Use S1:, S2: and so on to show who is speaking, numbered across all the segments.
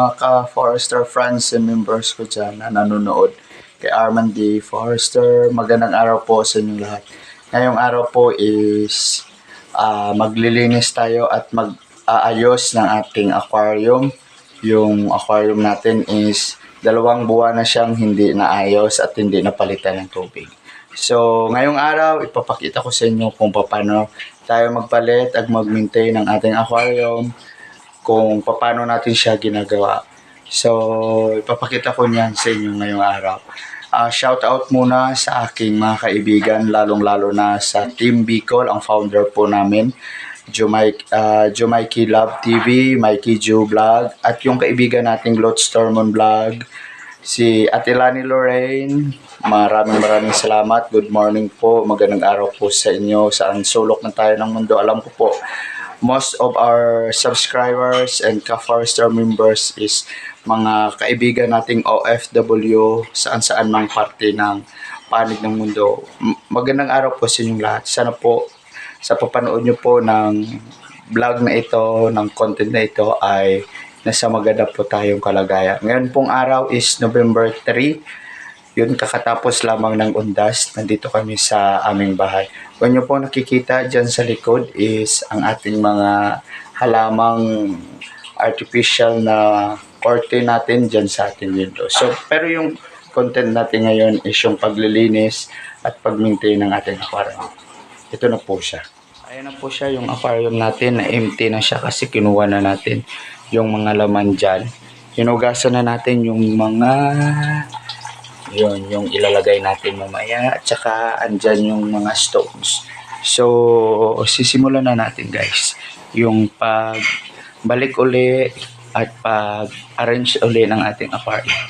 S1: mga ka-Forester friends and members ko dyan na nanonood. Kay Arman D. Forester, magandang araw po sa inyong lahat. Ngayong araw po is maglilinis tayo at mag-aayos ng ating aquarium. Yung aquarium natin is 2 buwan na siyang hindi naayos at hindi napalitan ng tubig. So, ngayong araw, ipapakita ko sa inyo kung paano tayo magpalit at mag-maintain ng ating aquarium, kung paano natin siya ginagawa. So, ipapakita ko niyan sa inyo ngayong araw. Shout out muna sa aking mga kaibigan, lalong-lalo na sa Team Bicol, ang founder po namin, Jumaiki Love TV, Mikey Ju Vlog, at yung kaibigan nating Lot Stormon Vlog, si Ate Lani Lorraine. Maraming salamat. Good morning po, magandang araw po sa inyo, saan sulok na tayo ng mundo. Alam ko po, most of our subscribers and ka-Forester members is mga kaibigan nating OFW saan mang parte ng panig ng mundo. Magandang araw po sa inyong lahat. Sana po sa papanood nyo po ng vlog na ito, ng content na ito ay nasa maganda po tayong kalagayan. Ngayon pong araw is November 3. Yun, kakatapos lamang ng undas. Nandito kami sa aming bahay. Kung nyo po nakikita dyan sa likod is ang ating mga halamang artificial na curtain natin dyan sa ating window. So, pero yung content natin ngayon is yung paglilinis at pag-maintain ng ating aquarium. Ito na po siya. Ayan na po siya, yung aquarium natin na empty na siya kasi kinuha na natin yung mga laman dyan. Hinugasan na natin yung mga yung ilalagay natin mamaya at saka andyan yung mga stones. So, sisimulan na natin guys yung pagbalik uli at pag-arrange uli ng ating aquarium.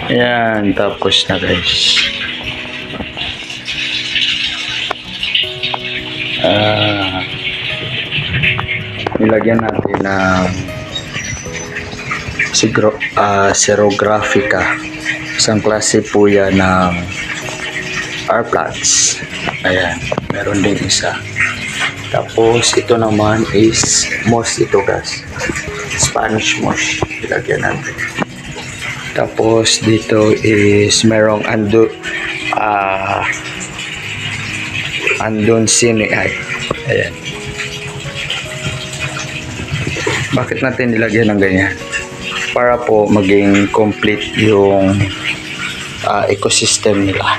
S1: Ayan, tapos na guys. Nilagyan natin ng Xerographica. Isang klase po yan ng our plants. Ayan, meron din isa. Tapos ito naman is moss ito guys. Spanish moss. Ilagyan natin. Tapos dito is merong andon sini ay. Ayan. Bakit natin nilagyan ng ganyan? Para po maging complete yung ecosystem nila.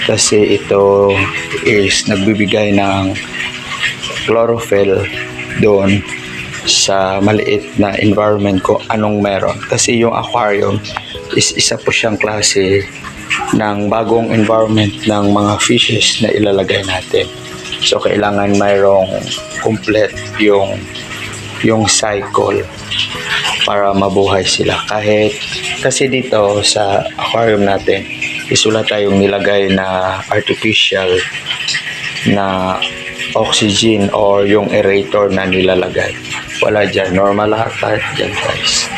S1: Kasi ito is nagbibigay ng chlorophyll doon sa maliit na environment ko anong meron. Kasi yung aquarium is isa po siyang klase ng bagong environment ng mga fishes na ilalagay natin. So kailangan mayroong complete yung cycle para mabuhay sila. Kasi dito sa aquarium natin is wala tayong nilagay na artificial na oxygen or yung aerator na nilalagay. Wala dyan. Normal lahat tayo dyan guys.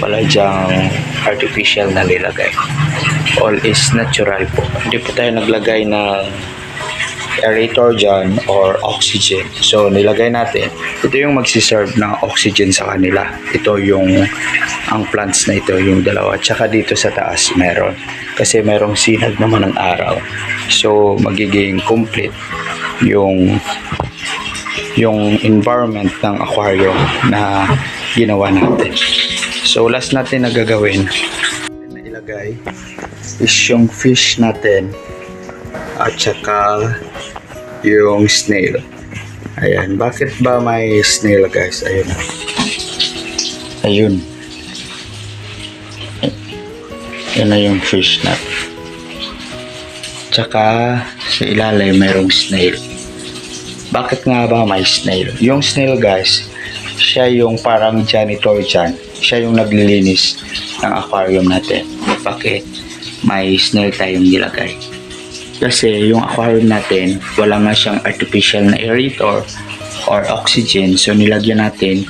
S1: Wala dyang artificial na nilagay. All is natural po. Hindi po tayo naglagay ng aerator dyan or oxygen. So nilagay natin, ito yung magsiserve ng oxygen sa kanila. Ito yung ang plants na ito, yung dalawa. Tsaka dito sa taas meron. Kasi merong sinag naman ng araw. So magiging complete yung environment ng aquarium na ginawa natin. So last natin na gagawin na ilagay is yung fish natin at saka yung snail. Ayan. Bakit ba may snail guys? Ayun. Ayun. Yan na yung fish natin. Tsaka sa ilalim mayroong snail. Bakit nga ba may snail? Yung snail guys, siya yung parang janitor dyan. Siya yung naglilinis ng aquarium natin. Bakit? May snail tayong nilagay. Kasi yung aquarium natin, wala nga siyang artificial na aerator or oxygen. So nilagyan natin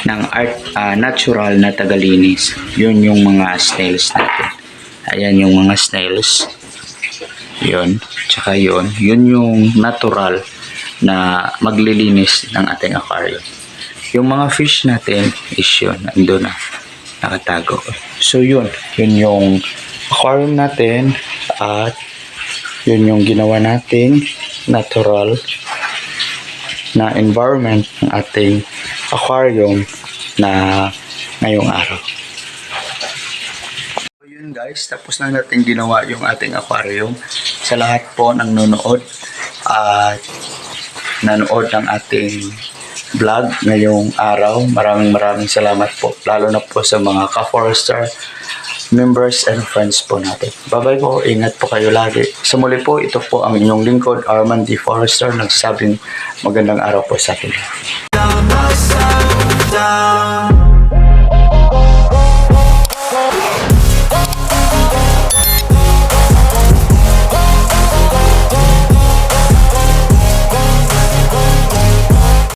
S1: ng natural na tagalinis. Yun yung mga snails natin. Ayan yung mga snails. Yun. Tsaka yun. Yun yung natural na maglilinis ng ating aquarium. Yung mga fish natin is yun. Ando na. Nakatago. So yun. Yun yung aquarium natin at yun yung ginawa nating natural na environment ng ating aquarium na ngayong araw. So yun guys, tapos na natin ginawa yung ating aquarium. Sa lahat po ng nanonood at nanood ng ating vlog ngayong araw, maraming salamat po. Lalo na po sa mga ka-forester members and friends po natin. Bye-bye po. Ingat po kayo lagi. Sa muli po, ito po ang inyong lingkod, Arman D. Forester, nagsabing magandang araw po sa atin.